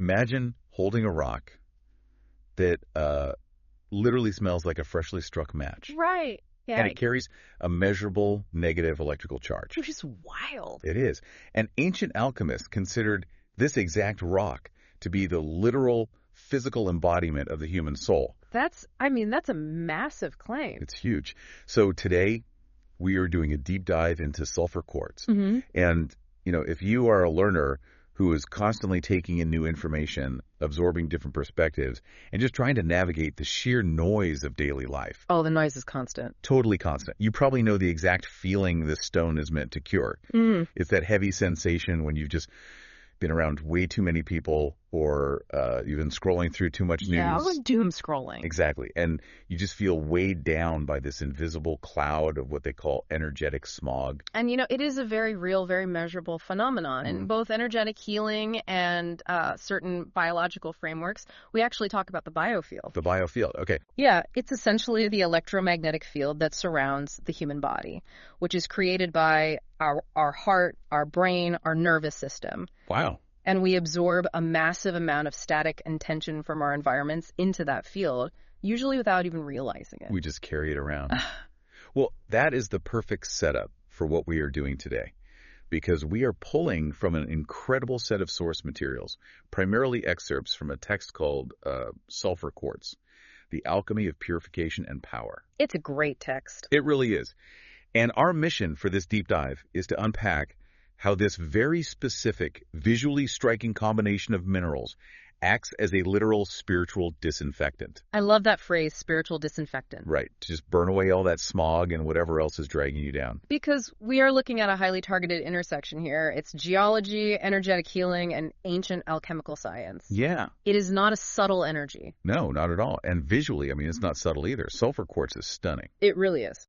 Imagine holding a rock that literally smells like a freshly struck match. Right. Yeah. And it carries a measurable negative electrical charge. Which is wild. It is. And ancient alchemists considered this exact rock to be the literal physical embodiment of the human soul. That's a massive claim. It's huge. So today we are doing a deep dive into sulfur quartz. Mm-hmm. And, if you are a learner who is constantly taking in new information, absorbing different perspectives, and just trying to navigate the sheer noise of daily life. Oh, the noise is constant. Totally constant. You probably know the exact feeling this stone is meant to cure. Mm. It's that heavy sensation when you've just been around way too many people or you've been scrolling through too much news. Yeah, I was doom scrolling. Exactly. And you just feel weighed down by this invisible cloud of what they call energetic smog. And, it is a very real, very measurable phenomenon. In both energetic healing and certain biological frameworks, we actually talk about the biofield. The biofield. Okay. Yeah, it's essentially the electromagnetic field that surrounds the human body, which is created by our heart, our brain, our nervous system. Wow. And we absorb a massive amount of static and tension from our environments into that field, usually without even realizing it. We just carry it around. Well, that is the perfect setup for what we are doing today, because we are pulling from an incredible set of source materials, primarily excerpts from a text called Sulfur Quartz, The Alchemy of Purification and Power. It's a great text. It really is. And our mission for this deep dive is to unpack how this very specific, visually striking combination of minerals acts as a literal spiritual disinfectant. I love that phrase, spiritual disinfectant. Right, to just burn away all that smog and whatever else is dragging you down. Because we are looking at a highly targeted intersection here. It's geology, energetic healing, and ancient alchemical science. Yeah. It is not a subtle energy. No, not at all. And visually, it's not subtle either. Sulfur quartz is stunning. It really is.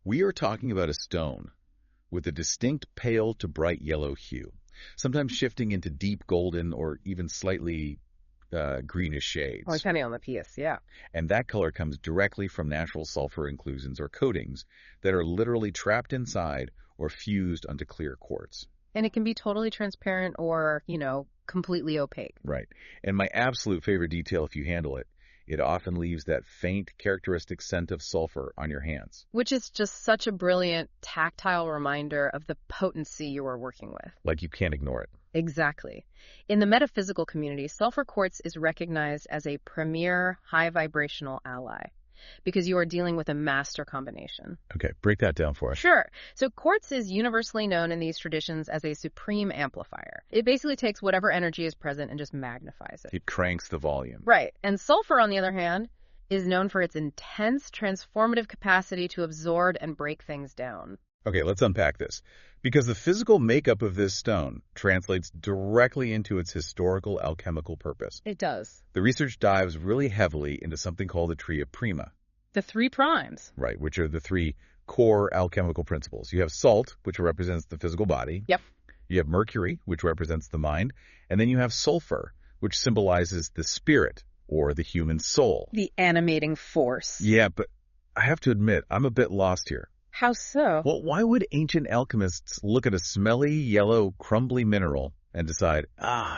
We are talking about a stone with a distinct pale to bright yellow hue, sometimes shifting into deep golden or even slightly greenish shades. Well, depending on the piece, yeah. And that color comes directly from natural sulfur inclusions or coatings that are literally trapped inside or fused onto clear quartz. And it can be totally transparent or, completely opaque. Right. And my absolute favorite detail, if you handle it, it often leaves that faint, characteristic scent of sulfur on your hands. Which is just such a brilliant tactile reminder of the potency you are working with. Like you can't ignore it. Exactly. In the metaphysical community, sulfur quartz is recognized as a premier high vibrational ally because you are dealing with a master combination. Okay, break that down for us. Sure. So quartz is universally known in these traditions as a supreme amplifier. It basically takes whatever energy is present and just magnifies it. It cranks the volume. Right. And sulfur, on the other hand, is known for its intense transformative capacity to absorb and break things down. Okay, let's unpack this. Because the physical makeup of this stone translates directly into its historical alchemical purpose. It does. The research dives really heavily into something called the Tria Prima. The 3 primes. Right, which are the 3 core alchemical principles. You have salt, which represents the physical body. Yep. You have mercury, which represents the mind. And then you have sulfur, which symbolizes the spirit or the human soul. The animating force. Yeah, but I have to admit, I'm a bit lost here. How so? Well, why would ancient alchemists look at a smelly, yellow, crumbly mineral and decide,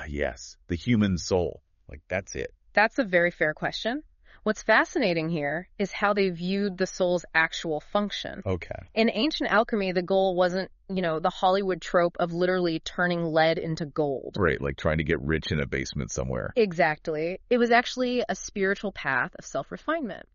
yes, the human soul? Like, that's it. That's a very fair question. What's fascinating here is how they viewed the soul's actual function. Okay. In ancient alchemy, the goal wasn't, the Hollywood trope of literally turning lead into gold. Right, like trying to get rich in a basement somewhere. Exactly. It was actually a spiritual path of self-refinement.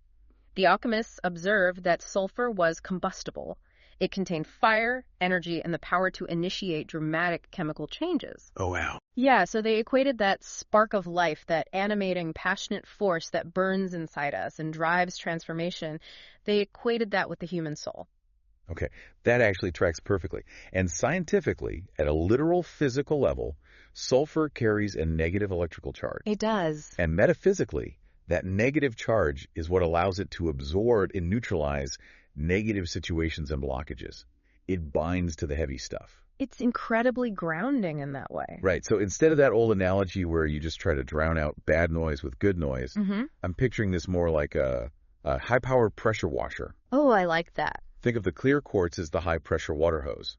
The alchemists observed that sulfur was combustible. It contained fire, energy, and the power to initiate dramatic chemical changes. Oh, wow. Yeah, so they equated that spark of life, that animating, passionate force that burns inside us and drives transformation, they equated that with the human soul. Okay, that actually tracks perfectly. And scientifically, at a literal physical level, sulfur carries a negative electrical charge. It does. And metaphysically, that negative charge is what allows it to absorb and neutralize negative situations and blockages. It binds to the heavy stuff. It's incredibly grounding in that way. Right. So instead of that old analogy where you just try to drown out bad noise with good noise, I'm picturing this more like a high-powered pressure washer. Oh, I like that. Think of the clear quartz as the high-pressure water hose.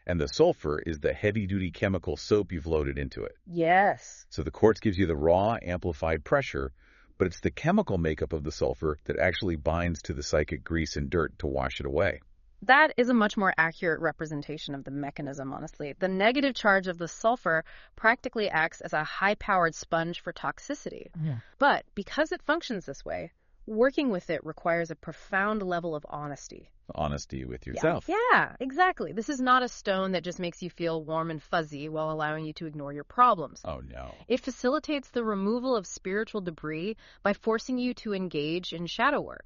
And the sulfur is the heavy-duty chemical soap you've loaded into it. Yes. So the quartz gives you the raw, amplified pressure, but it's the chemical makeup of the sulfur that actually binds to the psychic grease and dirt to wash it away. That is a much more accurate representation of the mechanism, honestly. The negative charge of the sulfur practically acts as a high-powered sponge for toxicity. Yeah. But because it functions this way, working with it requires a profound level of honesty. Honesty with yourself. Yeah, exactly. This is not a stone that just makes you feel warm and fuzzy while allowing you to ignore your problems. Oh, no. It facilitates the removal of spiritual debris by forcing you to engage in shadow work.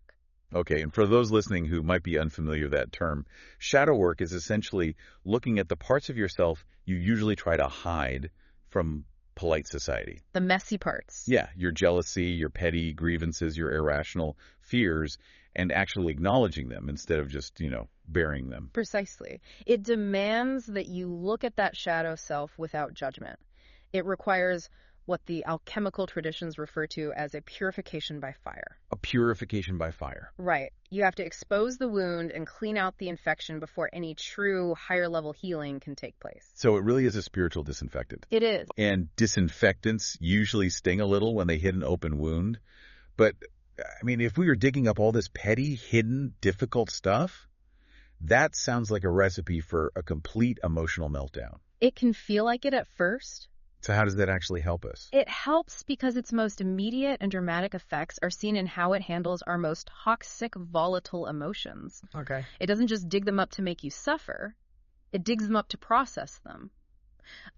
Okay, and for those listening who might be unfamiliar with that term, shadow work is essentially looking at the parts of yourself you usually try to hide from polite society. The messy parts. Yeah, your jealousy, your petty grievances, your irrational fears, and actually acknowledging them instead of just, burying them. Precisely. It demands that you look at that shadow self without judgment. It requires what the alchemical traditions refer to as a purification by fire. A purification by fire. Right. You have to expose the wound and clean out the infection before any true higher-level healing can take place. So it really is a spiritual disinfectant. It is. And disinfectants usually sting a little when they hit an open wound. But, if we were digging up all this petty, hidden, difficult stuff, that sounds like a recipe for a complete emotional meltdown. It can feel like it at first. So how does that actually help us? It helps because its most immediate and dramatic effects are seen in how it handles our most toxic, volatile emotions. Okay. It doesn't just dig them up to make you suffer. It digs them up to process them.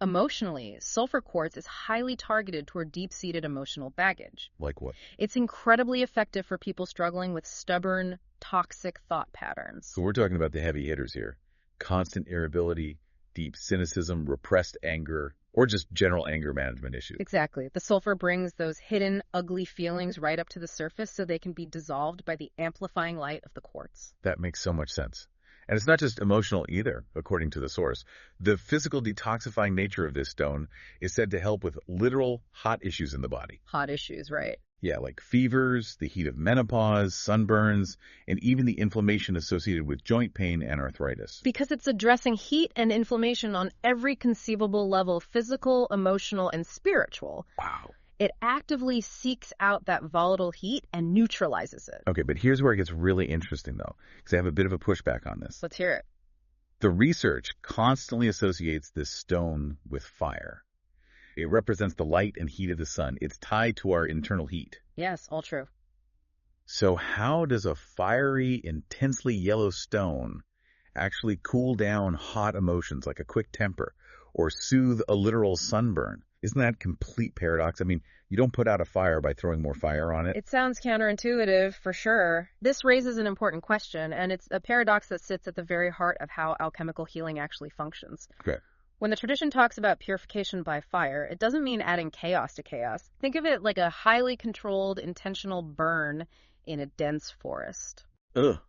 Emotionally, sulfur quartz is highly targeted toward deep-seated emotional baggage. Like what? It's incredibly effective for people struggling with stubborn, toxic thought patterns. So we're talking about the heavy hitters here. Constant irritability, deep cynicism, repressed anger, or just general anger management issues. Exactly. The sulfur brings those hidden, ugly feelings right up to the surface so they can be dissolved by the amplifying light of the quartz. That makes so much sense. And it's not just emotional either, according to the source. The physical detoxifying nature of this stone is said to help with literal hot issues in the body. Hot issues, right? Yeah, like fevers, the heat of menopause, sunburns, and even the inflammation associated with joint pain and arthritis. Because it's addressing heat and inflammation on every conceivable level, physical, emotional, and spiritual. Wow. It actively seeks out that volatile heat and neutralizes it. Okay, but here's where it gets really interesting, though, because I have a bit of a pushback on this. Let's hear it. The research constantly associates this stone with fire. It represents the light and heat of the sun. It's tied to our internal heat. Yes, all true. So how does a fiery, intensely yellow stone actually cool down hot emotions like a quick temper or soothe a literal sunburn? Isn't that complete paradox? You don't put out a fire by throwing more fire on it. It sounds counterintuitive, for sure. This raises an important question, and it's a paradox that sits at the very heart of how alchemical healing actually functions. Okay. When the tradition talks about purification by fire, it doesn't mean adding chaos to chaos. Think of it like a highly controlled, intentional burn in a dense forest. Ugh.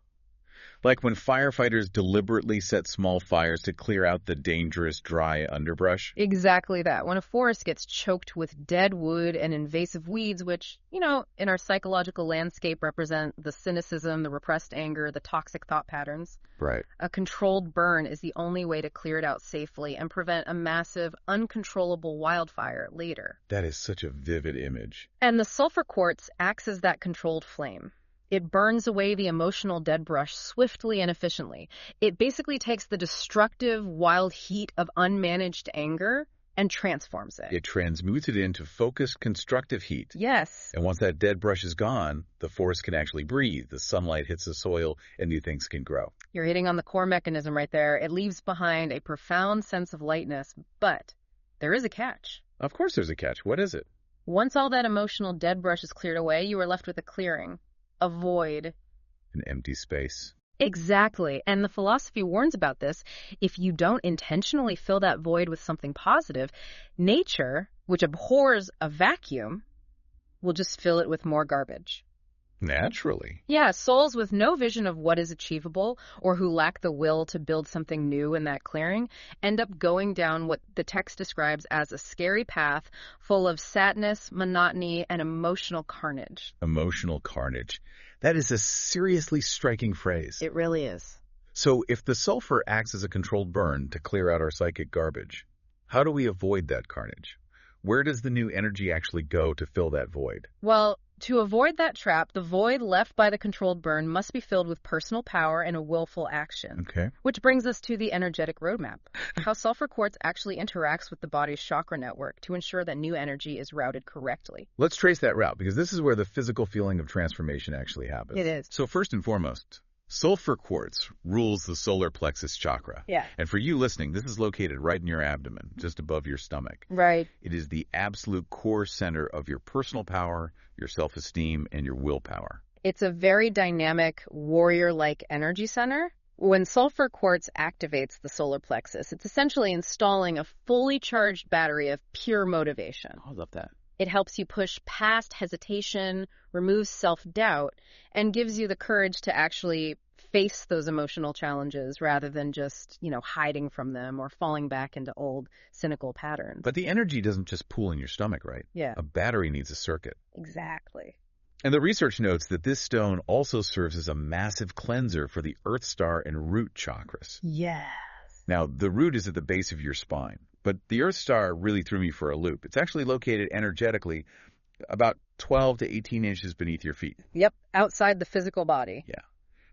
Like when firefighters deliberately set small fires to clear out the dangerous, dry underbrush. Exactly that. When a forest gets choked with dead wood and invasive weeds, which, in our psychological landscape represent the cynicism, the repressed anger, the toxic thought patterns. Right. A controlled burn is the only way to clear it out safely and prevent a massive, uncontrollable wildfire later. That is such a vivid image. And the sulfur quartz acts as that controlled flame. It burns away the emotional dead brush swiftly and efficiently. It basically takes the destructive, wild heat of unmanaged anger and transforms it. It transmutes it into focused, constructive heat. Yes. And once that dead brush is gone, the forest can actually breathe. The sunlight hits the soil and new things can grow. You're hitting on the core mechanism right there. It leaves behind a profound sense of lightness, but there is a catch. Of course there's a catch. What is it? Once all that emotional dead brush is cleared away, you are left with a clearing. A void. An empty space. Exactly. And the philosophy warns about this. If you don't intentionally fill that void with something positive, nature, which abhors a vacuum, will just fill it with more garbage. Naturally. Yeah, souls with no vision of what is achievable or who lack the will to build something new in that clearing end up going down what the text describes as a scary path full of sadness, monotony, and emotional carnage. Emotional carnage. That is a seriously striking phrase. It really is. So if the sulfur acts as a controlled burn to clear out our psychic garbage, how do we avoid that carnage? Where does the new energy actually go to fill that void? Well, to avoid that trap, the void left by the controlled burn must be filled with personal power and a willful action. Okay. Which brings us to the energetic roadmap, how sulfur quartz actually interacts with the body's chakra network to ensure that new energy is routed correctly. Let's trace that route, because this is where the physical feeling of transformation actually happens. It is. So first and foremost, sulfur quartz rules the solar plexus chakra. Yeah. And for you listening, this is located right in your abdomen, just above your stomach. Right. It is the absolute core center of your personal power, your self-esteem, and your willpower. It's a very dynamic, warrior-like energy center. When sulfur quartz activates the solar plexus, it's essentially installing a fully charged battery of pure motivation. I love that. It helps you push past hesitation, removes self-doubt, and gives you the courage to actually face those emotional challenges rather than just, hiding from them or falling back into old cynical patterns. But the energy doesn't just pool in your stomach, right? Yeah. A battery needs a circuit. Exactly. And the research notes that this stone also serves as a massive cleanser for the Earth Star and root chakras. Yes. Now, the root is at the base of your spine, but the Earth Star really threw me for a loop. It's actually located energetically about 12 to 18 inches beneath your feet. Yep, outside the physical body. Yeah.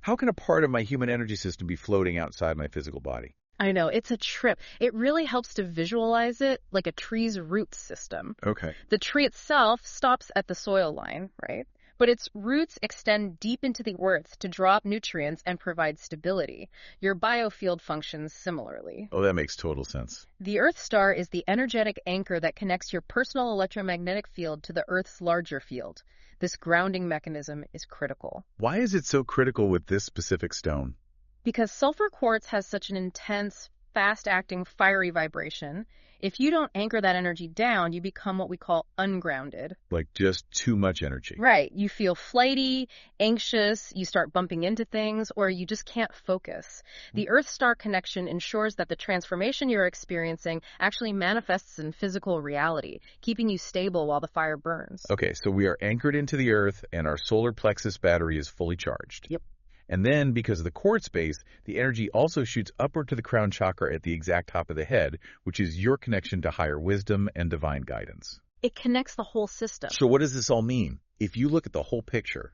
How can a part of my human energy system be floating outside my physical body? I know, it's a trip. It really helps to visualize it like a tree's root system. Okay. The tree itself stops at the soil line, right? But its roots extend deep into the earth to draw up nutrients and provide stability. Your biofield functions similarly. Oh, that makes total sense. The Earth Star is the energetic anchor that connects your personal electromagnetic field to the Earth's larger field. This grounding mechanism is critical. Why is it so critical with this specific stone? Because sulfur quartz has such an intense, fast-acting, fiery vibration, if you don't anchor that energy down, you become what we call ungrounded. Like just too much energy. Right. You feel flighty, anxious, you start bumping into things, or you just can't focus. The Earth Star connection ensures that the transformation you're experiencing actually manifests in physical reality, keeping you stable while the fire burns. Okay, so we are anchored into the earth and our solar plexus battery is fully charged. Yep. And then, because of the quartz base, the energy also shoots upward to the crown chakra at the exact top of the head, which is your connection to higher wisdom and divine guidance. It connects the whole system. So what does this all mean? If you look at the whole picture,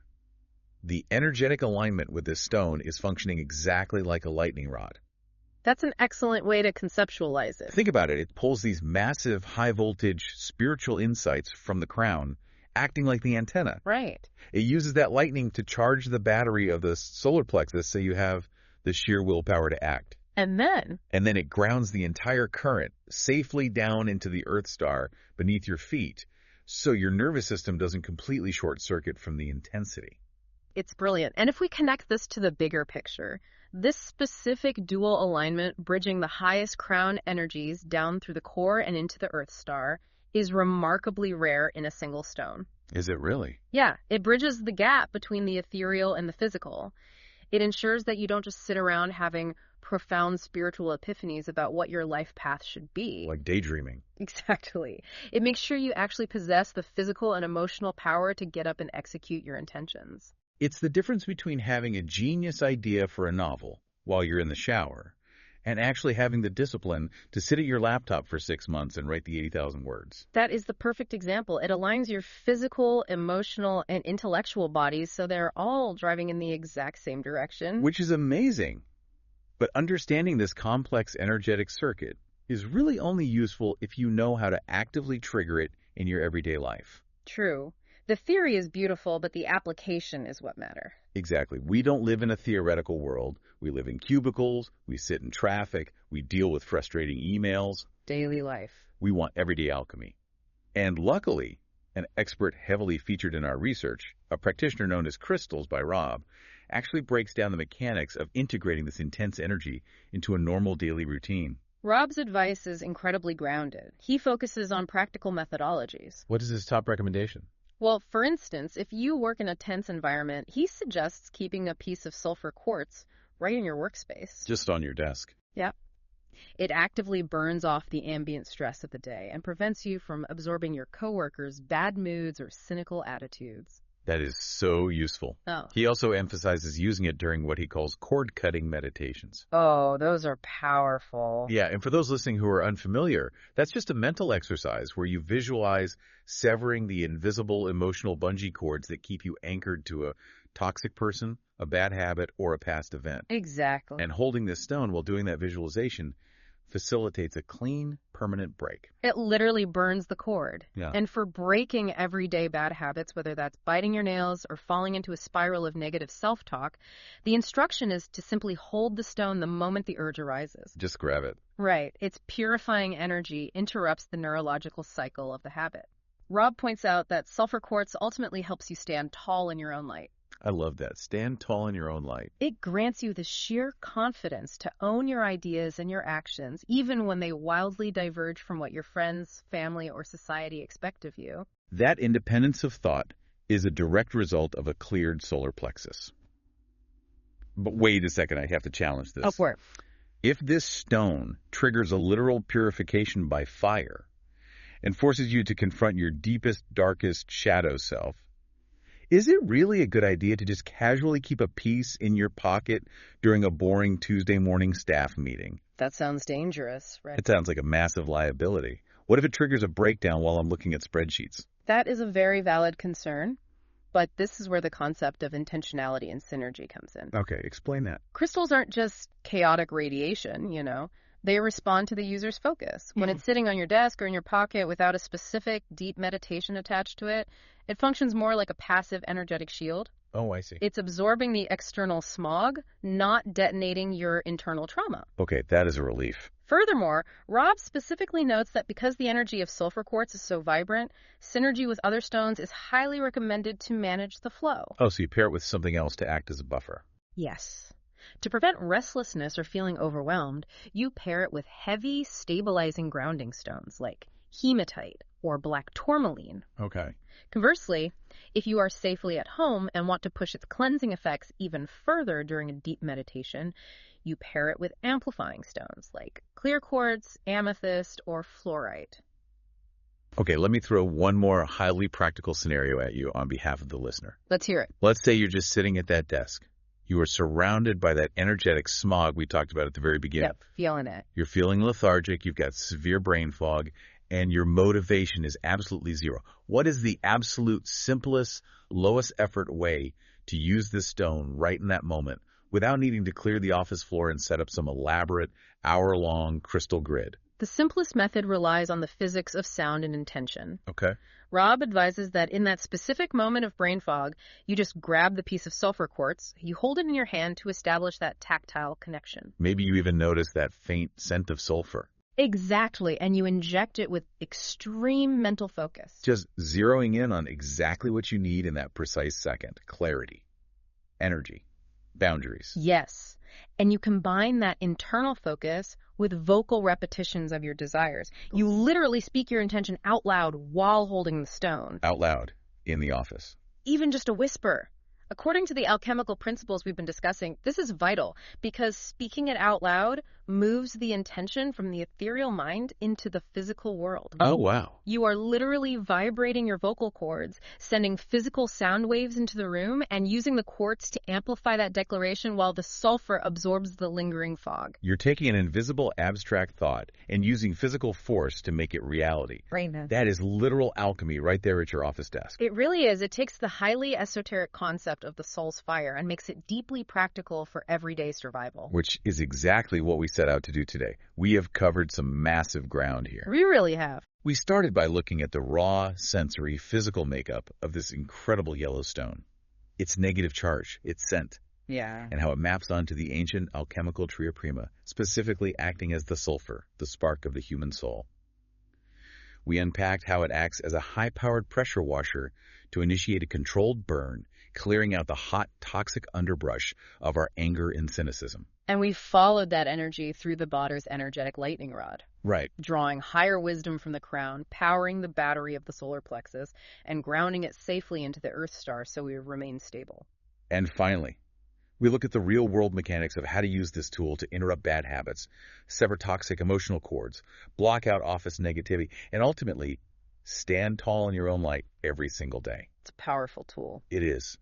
the energetic alignment with this stone is functioning exactly like a lightning rod. That's an excellent way to conceptualize it. Think about it. It pulls these massive, high-voltage spiritual insights from the crown, acting like the antenna. Right. It uses that lightning to charge the battery of the solar plexus so you have the sheer willpower to act. And then it grounds the entire current safely down into the Earth Star beneath your feet so your nervous system doesn't completely short circuit from the intensity. it's brilliant. And if we connect this to the bigger picture, this specific dual alignment bridging the highest crown energies down through the core and into the Earth star is remarkably rare in a single stone. Is it really? Yeah, it bridges the gap between the ethereal and the physical. It ensures that you don't just sit around having profound spiritual epiphanies about what your life path should be. Like daydreaming. Exactly. It makes sure you actually possess the physical and emotional power to get up and execute your intentions. It's the difference between having a genius idea for a novel while you're in the shower and actually having the discipline to sit at your laptop for 6 months and write the 80,000 words. That is the perfect example. It aligns your physical, emotional, and intellectual bodies so they're all driving in the exact same direction. Which is amazing. But understanding this complex energetic circuit is really only useful if you know how to actively trigger it in your everyday life. True. The theory is beautiful, but the application is what matters. Exactly. We don't live in a theoretical world. We live in cubicles, we sit in traffic, we deal with frustrating emails. Daily life. We want everyday alchemy. And luckily, an expert heavily featured in our research, a practitioner known as Crystals by Rob, actually breaks down the mechanics of integrating this intense energy into a normal daily routine. Rob's advice is incredibly grounded. He focuses on practical methodologies. What is his top recommendation? Well, for instance, if you work in a tense environment, he suggests keeping a piece of sulfur quartz right in your workspace. Just on your desk. Yep. It actively burns off the ambient stress of the day and prevents you from absorbing your coworkers' bad moods or cynical attitudes. That is so useful. Oh. He also emphasizes using it during what he calls cord-cutting meditations. Oh, those are powerful. Yeah, and for those listening who are unfamiliar, that's just a mental exercise where you visualize severing the invisible emotional bungee cords that keep you anchored to a toxic person, a bad habit, or a past event. Exactly. And holding this stone while doing that visualization facilitates a clean, permanent break. It literally burns the cord. Yeah. And for breaking everyday bad habits, whether that's biting your nails or falling into a spiral of negative self-talk, the instruction is to simply hold the stone the moment the urge arises. Just grab it. Right. Its purifying energy interrupts the neurological cycle of the habit. Rob points out that sulfur quartz ultimately helps you stand tall in your own light. I love that. Stand tall in your own light. It grants you the sheer confidence to own your ideas and your actions, even when they wildly diverge from what your friends, family, or society expect of you. That independence of thought is a direct result of a cleared solar plexus. But wait a second, I have to challenge this. Oh, for it. If this stone triggers a literal purification by fire and forces you to confront your deepest, darkest shadow self, is it really a good idea to just casually keep a piece in your pocket during a boring Tuesday morning staff meeting? That sounds dangerous, right? It sounds like a massive liability. What if it triggers a breakdown while I'm looking at spreadsheets? That is a very valid concern, but this is where the concept of intentionality and synergy comes in. Okay, explain that. Crystals aren't just chaotic radiation, you know. They respond to the user's focus. When it's sitting on your desk or in your pocket without a specific deep meditation attached to it, it functions more like a passive energetic shield. Oh, I see. It's absorbing the external smog, not detonating your internal trauma. Okay, that is a relief. Furthermore, Rob specifically notes that because the energy of sulfur quartz is so vibrant, synergy with other stones is highly recommended to manage the flow. Oh, so you pair it with something else to act as a buffer. Yes. To prevent restlessness or feeling overwhelmed, you pair it with heavy, stabilizing grounding stones like hematite or black tourmaline. Okay. Conversely, if you are safely at home and want to push its cleansing effects even further during a deep meditation, you pair it with amplifying stones like clear quartz, amethyst, or fluorite. Okay, let me throw one more highly practical scenario at you on behalf of the listener. Let's hear it. Let's say you're just sitting at that desk. You are surrounded by that energetic smog we talked about at the very beginning. Yep, feeling it. You're feeling lethargic, you've got severe brain fog, and your motivation is absolutely zero. What is the absolute simplest, lowest effort way to use this stone right in that moment without needing to clear the office floor and set up some elaborate, hour-long crystal grid? The simplest method relies on the physics of sound and intention. Okay. Rob advises that in that specific moment of brain fog, you just grab the piece of sulfur quartz, you hold it in your hand to establish that tactile connection. Maybe you even notice that faint scent of sulfur. Exactly, and you inject it with extreme mental focus. Just zeroing in on exactly what you need in that precise second. Clarity, energy, boundaries. Yes, and you combine that internal focus with vocal repetitions of your desires. You literally speak your intention out loud while holding the stone. Out loud, in the office. Even just a whisper. According to the alchemical principles we've been discussing, this is vital because speaking it out loud moves the intention from the ethereal mind into the physical world. Oh, wow. You are literally vibrating your vocal cords, sending physical sound waves into the room, and using the quartz to amplify that declaration while the sulfur absorbs the lingering fog. You're taking an invisible abstract thought and using physical force to make it reality. Right. That is literal alchemy right there at your office desk. It really is. It takes the highly esoteric concept of the soul's fire and makes it deeply practical for everyday survival. Which is exactly what we set out to do today. We have covered some massive ground here. We really have. We started by looking at the raw, sensory, physical makeup of this incredible yellow stone. Its negative charge, its scent, Yeah. and how it maps onto the ancient alchemical tria prima, specifically acting as the sulfur, the spark of the human soul. We unpacked how it acts as a high-powered pressure washer to initiate a controlled burn, clearing out the hot, toxic underbrush of our anger and cynicism. And we followed that energy through the Botter's energetic lightning rod, Right. drawing higher wisdom from the crown, powering the battery of the solar plexus, and grounding it safely into the Earth star so we remain stable. And finally, we look at the real-world mechanics of how to use this tool to interrupt bad habits, sever toxic emotional cords, block out office negativity, and ultimately Stand tall in your own light every single day. It's a powerful tool. It is.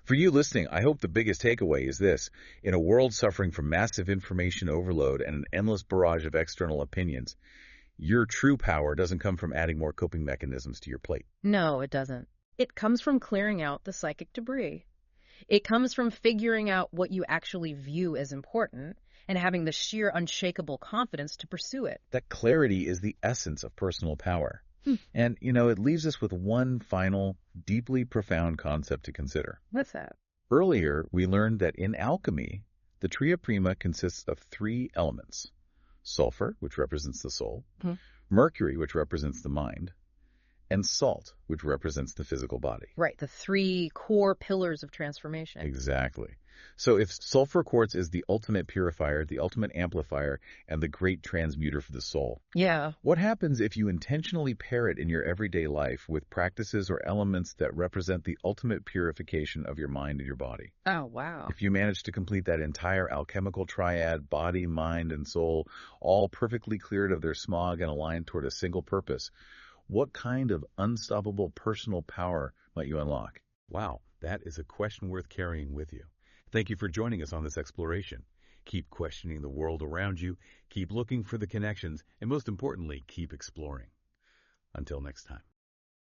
For you listening, I hope the biggest takeaway is this. In a world suffering from massive information overload and an endless barrage of external opinions, your true power doesn't come from adding more coping mechanisms to your plate. No, it doesn't. It comes from clearing out the psychic debris. It comes from figuring out what you actually view as important and having the sheer unshakable confidence to pursue it. That clarity is the essence of personal power. And, it leaves us with one final, deeply profound concept to consider. What's that? Earlier, we learned that in alchemy, the tria prima consists of 3 elements. Sulfur, which represents the soul, mercury, which represents the mind, and salt, which represents the physical body. Right, the 3 core pillars of transformation. Exactly. So if sulfur quartz is the ultimate purifier, the ultimate amplifier, and the great transmuter for the soul, Yeah. what happens if you intentionally pair it in your everyday life with practices or elements that represent the ultimate purification of your mind and your body? Oh, wow. If you manage to complete that entire alchemical triad, body, mind, and soul, all perfectly cleared of their smog and aligned toward a single purpose, what kind of unstoppable personal power might you unlock? Wow, that is a question worth carrying with you. Thank you for joining us on this exploration. Keep questioning the world around you, keep looking for the connections, and most importantly, keep exploring. Until next time.